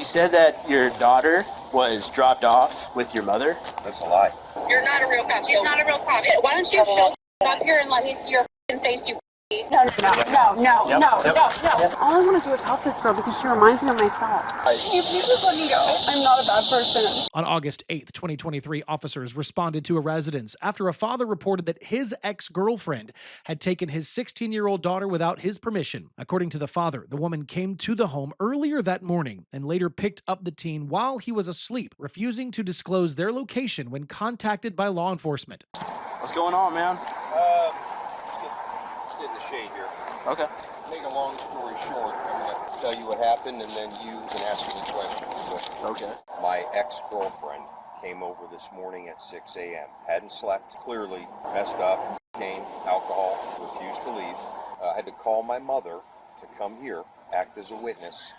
She said that your daughter was dropped off with your mother. That's a lie. You're not a real cop. She's not a real cop. Why don't you show up here and let me see your face, you No. All I want to do is help this girl because she reminds me of myself. Can you please just let me go? I'm not a bad person. On August 8th, 2023, officers responded to a residence after a father reported that his ex-girlfriend had taken his 16-year-old daughter without his permission. According to the father, the woman came to the home earlier that morning and later picked up the teen while he was asleep, refusing to disclose their location when contacted by law enforcement. What's going on, man? In the shade here. Okay. Make a long story short, I'm going to tell you what happened, and then you can ask me questions. Okay. My ex-girlfriend came over this morning at 6 a.m. Hadn't slept, clearly messed up, cocaine, alcohol, refused to leave. I had to call my mother to come here, act as a witness,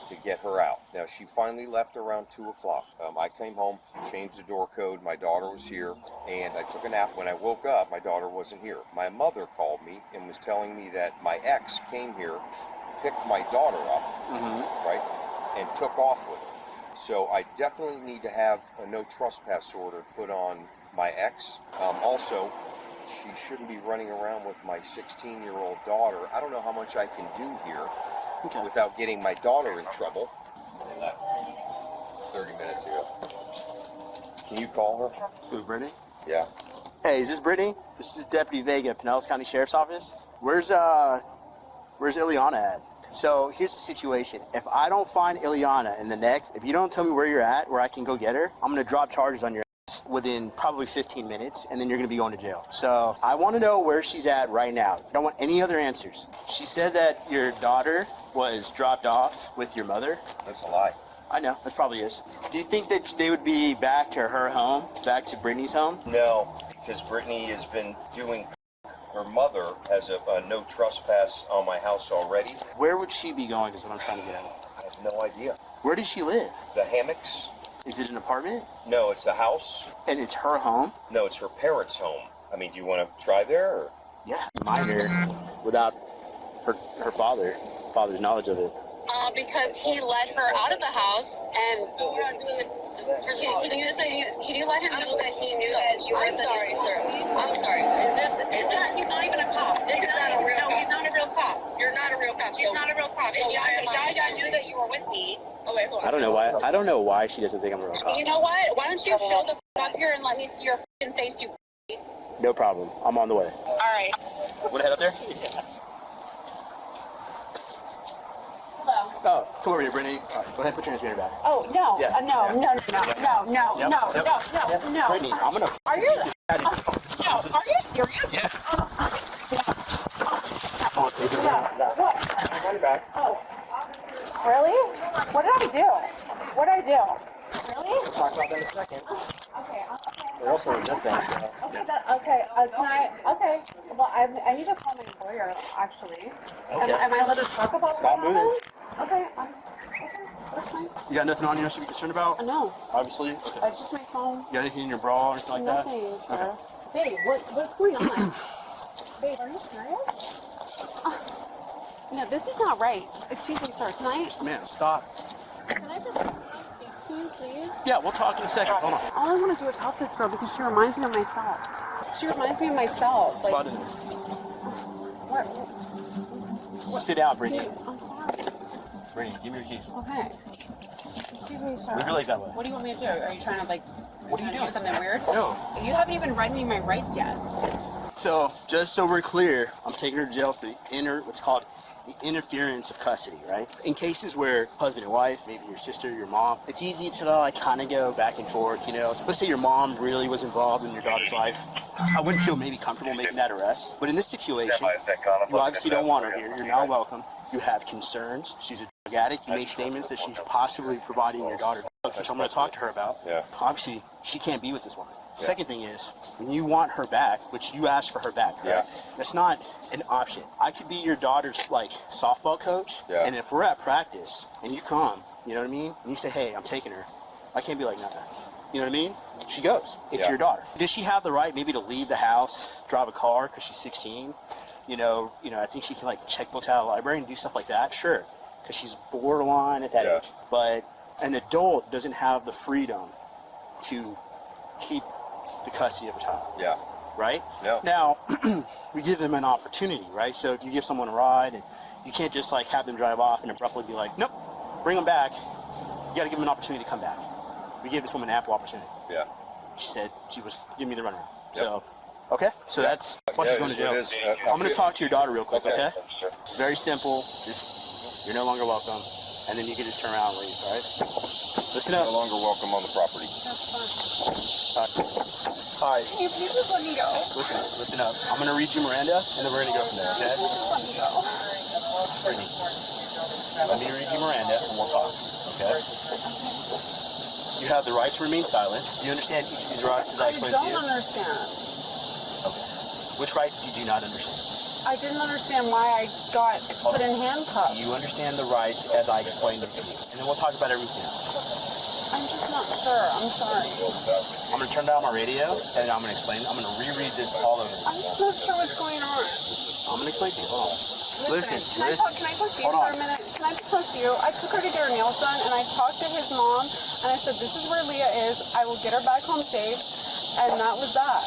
to get her out. Now, she finally left around 2 o'clock. I came home, changed the door code, my daughter was here, and I took a nap. When I woke up, my daughter wasn't here. My mother called me and was telling me that my ex came here, picked my daughter up, right, and took off with her. So I definitely need to have a no trespass order put on my ex. Also, she shouldn't be running around with my 16-year-old daughter. I don't know how much I can do here. Okay. Without getting my daughter in trouble. They left 30 minutes ago. Can you call her? Who's Brittany? Yeah. Hey, is this Brittany? This is Deputy Vega, Pinellas County Sheriff's Office. Where's Ileana at? So here's the situation. If I don't find Ileana if you don't tell me where you're at, where I can go get her, I'm gonna drop charges on your ass within probably 15 minutes, and then you're gonna be going to jail. So I want to know where she's at right now. I don't want any other answers. She said that your daughter was dropped off with your mother. That's a lie. I know, that probably is. Do you think that they would be back to her home, back to Brittany's home? No, because Brittany has been doing. Her mother has a no trespass on my house already. Where would she be going is what I'm trying to get at. I have no idea. Where does she live? The hammocks? Is it an apartment? No, it's a house. And it's her home? No, it's her parents' home. I mean, do you want to try there? Or? Yeah, minor, without her father's knowledge of it. Because he let her out of the house, and can you let him know that he knew that you were? I'm sorry, sir. I'm sorry. Is that he's not even a cop? This is not a real cop. No, he's not a real cop. You're not a real cop. He's not a real cop. So Yaya knew that you were with me. Oh wait, hold on. I don't know why she doesn't think I'm a real cop. You know what? Why don't you show the up here and let me see your face, you? No problem. I'm on the way. All right. Want to head up there? Yeah. Oh, come over here, Brittany. All right, go ahead, put your hands behind your back. Oh, no. Yeah. No. Brittany, I'm gonna. Are you? No. Are you serious? Yeah. What? On your back. Oh. Really? What did I do? Really? We'll talk about that in a second. Okay. We're also in this thing. Okay. Well, I need to call my lawyer, actually. Okay. Am I allowed to talk about Stop what moving. happened? Okay. That's fine. You got nothing on you I should be concerned about? No. Obviously? Okay. It's just my phone. You got anything in your bra or anything like that? Nothing, sir. Okay. Babe, what's going on? Babe, are you serious? No, this is not right. Excuse me, sir. Can I Stop. speak to you, please? Yeah, we'll talk in a second. Hold on. All I want to do is help this girl because she reminds me of myself. Like, Spot in there. what? Sit down, Brittany. Babe, I'm sorry. Brittany, give me your keys. Okay. Excuse me, sir. Move your legs that way. What do you want me to do? Are you trying to What are you doing? do something weird? No. You haven't even read me my rights yet. So, just so we're clear, I'm taking her to jail for what's called the interference of custody, right? In cases where husband and wife, maybe your sister, your mom, it's easy to kind of go back and forth, So let's say your mom really was involved in your daughter's life. I wouldn't feel maybe comfortable making that arrest. But in this situation, you obviously don't want her here. You're not welcome. You have concerns. She's a drug addict. You make statements that she's possibly providing your daughter drugs, which I'm going to talk to her about. Yeah. Obviously, she can't be with this woman. Second thing is, when you want her back, which you asked for her back, correct? Yeah. That's not an option. I could be your daughter's softball coach, and if we're at practice and you come, you know what I mean, and you say, "Hey, I'm taking her," I can't be like, "No." You know what I mean? She goes. It's your daughter. Does she have the right maybe to leave the house, drive a car because she's 16? I think she can check books out of the library and do stuff like that. Sure. because she's borderline at that age. But an adult doesn't have the freedom to keep the custody of a child. Yeah. Right? Yeah. Now, we give them an opportunity, right? So if you give someone a ride, and you can't just like have them drive off and abruptly be like, nope, bring them back. You got to give them an opportunity to come back. We gave this woman an ample opportunity. Yeah. She said she was giving me the runaround. Yep. So, okay. So that's why she's going to jail. I'm going to talk to your daughter real quick, okay? Very simple. Just, you're no longer welcome. And then you can just turn around and leave, all right? Listen up. No longer welcome on the property. All right. Can you please just let me go? Listen up. I'm going to read you Miranda, and then we're going to go from there, okay? Just let me go. Brittany, let me read you Miranda, and we'll talk, okay? You have the right to remain silent. Do you understand each of these rights as I explained to you? I don't understand. Okay. Which right did you not understand? I didn't understand why I got put in handcuffs. You understand the rights as I explained them to you. And then we'll talk about everything else. I'm just not sure. I'm sorry. I'm going to turn down my radio, and I'm going to explain. I'm going to reread this all over. I'm just not sure what's going on. I'm going to explain to you. Hold on. Listen. Can I talk to you for a minute? Can I just talk to you? I took her to get her nails done, and I talked to his mom, and I said, this is where Leah is. I will get her back home safe. And that was that.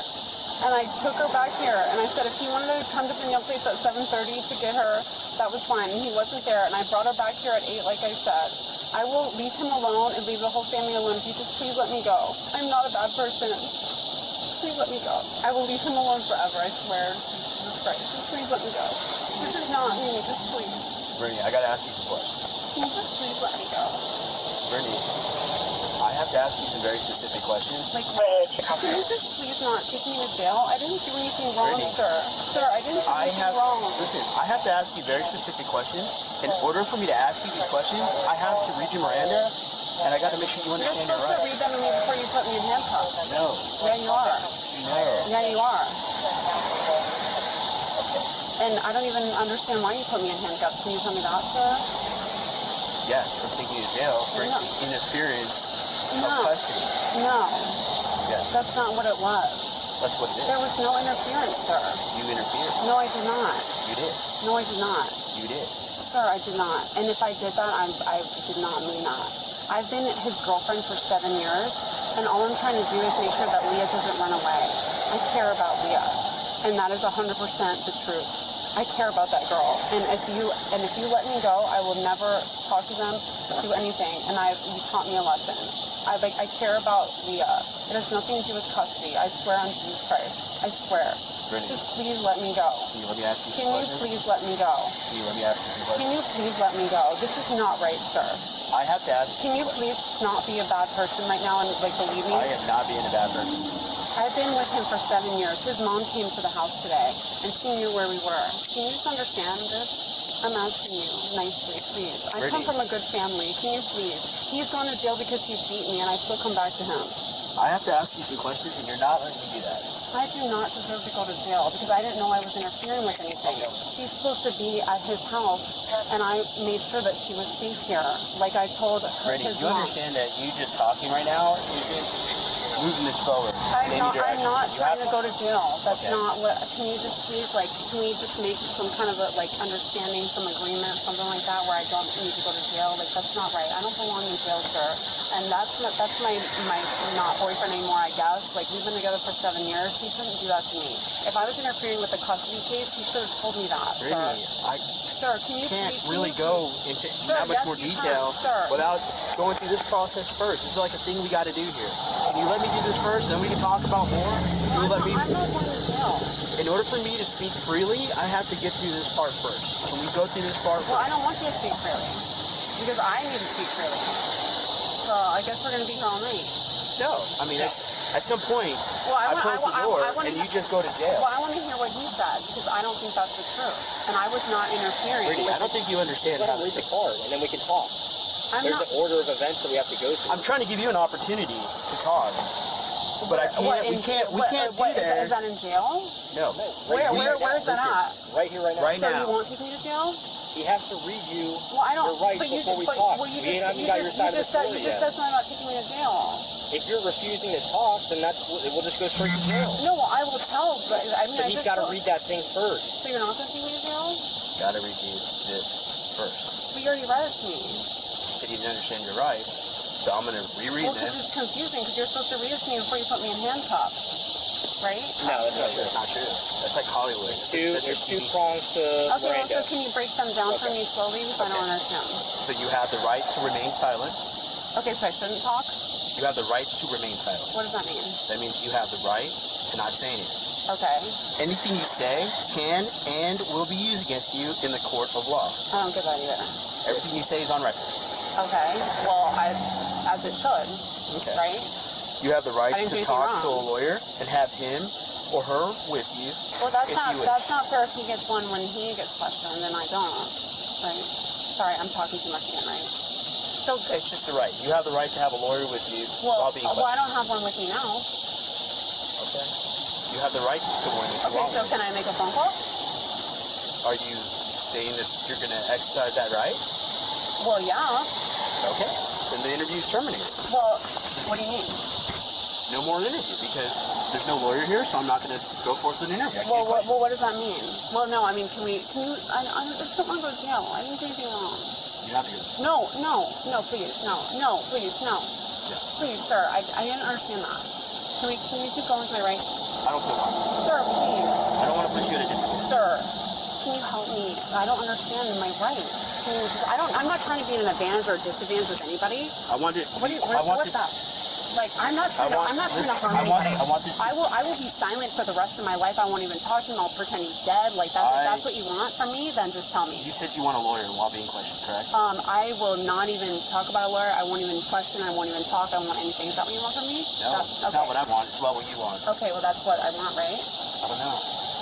And I took her back here, and I said if he wanted to come to the nail place at 7:30 to get her, that was fine. And he wasn't there, and I brought her back here at 8, like I said. I will leave him alone and leave the whole family alone. If you just please let me go. I'm not a bad person. Please let me go. I will leave him alone forever, I swear. Jesus Christ. Just please let me go. This is not me. Just please. Brittany, I got to ask you some questions. Can you just please let me go? Brittany, I have to ask you some very specific questions. Like, can you just please not take me to jail? I didn't do anything wrong, Brittany, sir. Sir, I didn't do anything wrong. Listen, I have to ask you very specific questions. In order for me to ask you these questions, I have to read you Miranda, and I got to make sure you You're understand your supposed to read rights. them to me before you put me in handcuffs. No. Yeah, you are. No. Yeah, you are. And I don't even understand why you put me in handcuffs. Can you tell me that, sir? Yeah, so I'm taking you to jail for No. interference of No. custody. No. Yes, That's not what it was. that's what it is. There was no interference, sir. You interfered. No, I did not. You did. No, I did not. You did. Sir, I did not. And if I did that, I did not mean that. I've been his girlfriend for 7 years, and all I'm trying to do is make sure that Leah doesn't run away. I care about Leah, and that is 100% the truth. I care about that girl, and if you let me go, I will never talk to them, do anything. And you taught me a lesson. I care about Leah. It has nothing to do with custody. I swear on Jesus Christ. I swear. Brittany, Just please let me go. can you let me ask you some Can you questions? please let me go? Can you let me ask you some questions? Can you please let me go? This is not right, sir. I have to ask you Can you some please not be a bad person right now and believe me? questions. I am not being a bad person. I've been with him for 7 years. His mom came to the house today, and she knew where we were. Can you just understand this? I'm asking you nicely, please. I come Brittany. from a good family. Can you please? He's gone to jail because he's beat me, and I still come back to him. I have to ask you some questions, and you're not letting me do that. I do not deserve to go to jail because I didn't know I was interfering with anything. She's supposed to be at his house, and I made sure that she was safe here, like I told her, Brittany, his you mom. understand that you just talking right now isn't moving this forward I'm in any not direction. trying You have to go to jail. That's Okay. not what. Can you just please, can we just make some kind of a, understanding, some agreement, something like that, where I don't need to go to jail? Like, that's not right. I don't belong in jail, sir. And that's my not boyfriend anymore, I guess. Like, we've been together for 7 years. He shouldn't do that to me. If I was interfering with the custody case, he should have told me that, Brittany, sir. I Sir, can you can't please, really go into Sir, that much yes, more you can, detail sir. without going through this process first. This is like a thing we got to do here. Can you let me do this first, and then we can talk about more? Can you let me? I'm not going to jail. In order for me to speak freely, I have to get through this part first. Can we go through this part Well, I first? don't want you to speak freely because I need to speak freely. So I guess we're going to be here all night. No. I mean, at some point, Well, I close the door, I wanna and you just go to jail. Well, I want to hear what he said because I don't think that's the truth, and I was not interfering. Brittany, I don't think you understand Let how him read this the card, and then we can talk. I'm There's not. an order of events that we have to go through. I'm trying to give you an opportunity to talk, but I can't. What, We can't do that. Is that in jail? No. Where's that at? Right here, right now. Right So now. you won't take me to jail? He has to read you Well, I don't. your rights but you, before we but, talk. Well, you We just, haven't you got just, your side you of the just said story you just yet. said something about taking me to jail. If you're refusing to talk, then we'll just go straight to jail. No, well, I will tell, but I mean, But I he's just got to told- read that thing first. So you're not going to take me to jail? Gotta read you this first. But you already read it to me. You said you didn't understand your rights, so I'm gonna reread Well, because it. it's confusing, because you're supposed to read it to me before you put me in handcuffs, right? No, that's not true. That's not true. That's like Hollywood. There's two prongs to Okay, well, Miranda. so can you break them down for me slowly, because I don't understand. So you have the right to remain silent. Okay, so I shouldn't talk? You have the right to remain silent. What does that mean? That means you have the right to not say anything. Okay. Anything you say can and will be used against you in the court of law. I don't get that either. Everything you say is on record. Okay. Well, as it should, Okay. right? You have the right I didn't do to anything talk to a wrong. lawyer and have him or her with you. Well, that's if not you wish. that's not fair if he gets one when he gets questioned and I don't. Right? Sorry, I'm talking too much again, right? So It's just the right. You have the right to have a lawyer with you while being I questioned. don't have one with me now. Okay. You have the right to one if you Okay, want. so can I make a phone call? Are you saying that you're going to exercise that right? Well, yeah. Okay. Then the interview's terminated. Well, what do you mean? No more interview because there's no lawyer here, so I'm not going to go forth with an interview. I can't Well, question. what does that mean? Well, no, I mean, can you, I just don't want to go to jail. I didn't do anything wrong. You have to go. No, please, no, please, no. Yeah. Please, sir, I didn't understand that. Can we keep going with my rights? I don't feel comfortable. Sir, please. I don't want to put you in a disadvantage. Sir, can you help me? I don't understand my rights. I'm not trying to be in an advantage or a disadvantage with anybody. I want it. What's that? Like, I'm not trying to harm anybody. I want this. I will be silent for the rest of my life. I won't even talk to him. I'll pretend he's dead. Like, if that's what you want from me, then just tell me. You said you want a lawyer while being questioned, correct? I will not even talk about a lawyer. I won't even question. I won't even talk. I won't want anything. Is that what you want from me? No, it's not what I want. It's about what you want. Okay, well, that's what I want, right? I don't know.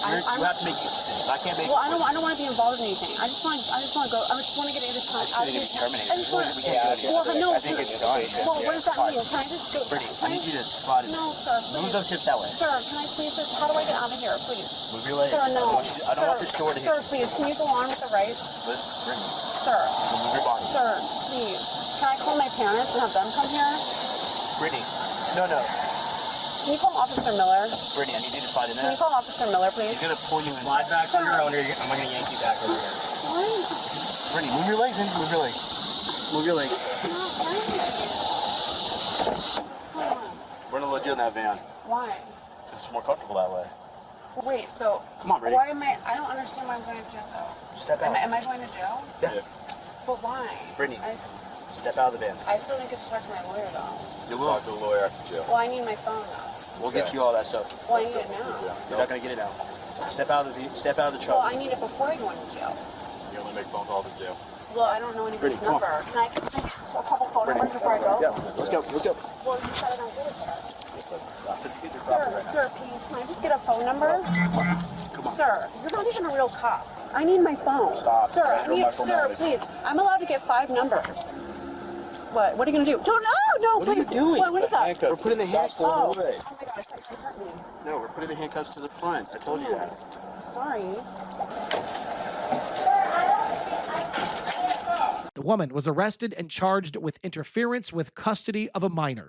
You have to make these decisions. I can't make. Well, I don't want to be involved in anything. I just want to go. I just want to get this time out of think his. it's terminated. I just want We can't do Well, anything. no. I think it's done. Well, what does that mean? Can I just go? Brittany, I need you to slide in. No, sir. Move Please. those hips that way. Sir, can I please just? How do I get out of here, please? Move your legs. Sir, no. I don't want this door to hit Sir, you. please, can you go on with the rights? Listen, Brittany, Sir, move your body. sir, please. Can I call my parents and have them come here? Brittany, no. Can you call Officer Miller? Brittany, I need you to slide in Can there. you call Officer Miller, please? He's gonna pull you in. Slide back on your own, or I'm going to yank you back over here. Why? Brittany, move your legs in. Move your legs. Move your legs. Why? What's going on? We're gonna load you in that van Why? because it's more comfortable that way. Wait, so Come on, Brittany. why am I don't understand why I'm going to jail though. Step out. Am I going to jail? Yeah. But why? Brittany. I Step out of the van. still didn't get to talk to my lawyer though. You will. Talk to the lawyer after jail. Well, I need my phone though. We'll get you all that stuff. Well, I need it now. You're not gonna get it now. Step out of the truck. Well, I need it before I go into jail. You only make phone calls in jail. Well, I don't know anybody's Brittany, come on. number. Can I a couple phone numbers before I go? Yeah. Let's go. Well, you said I don't get it there. I said these are Sir, proper right now. sir, please, can I just get a phone number? Come on. Sir, you're not even a real cop. I need my phone. Stop. Sir, I don't know my phone sir, nowadays. please. I'm allowed to get 5 numbers. What? What are you gonna do? No, What are you please. doing? What is that? We're putting the handcuffs. Oh. away. Oh my gosh, that hurt me. No, we're putting the handcuffs to the front. I told you that. Sorry. The woman was arrested and charged with interference with custody of a minor.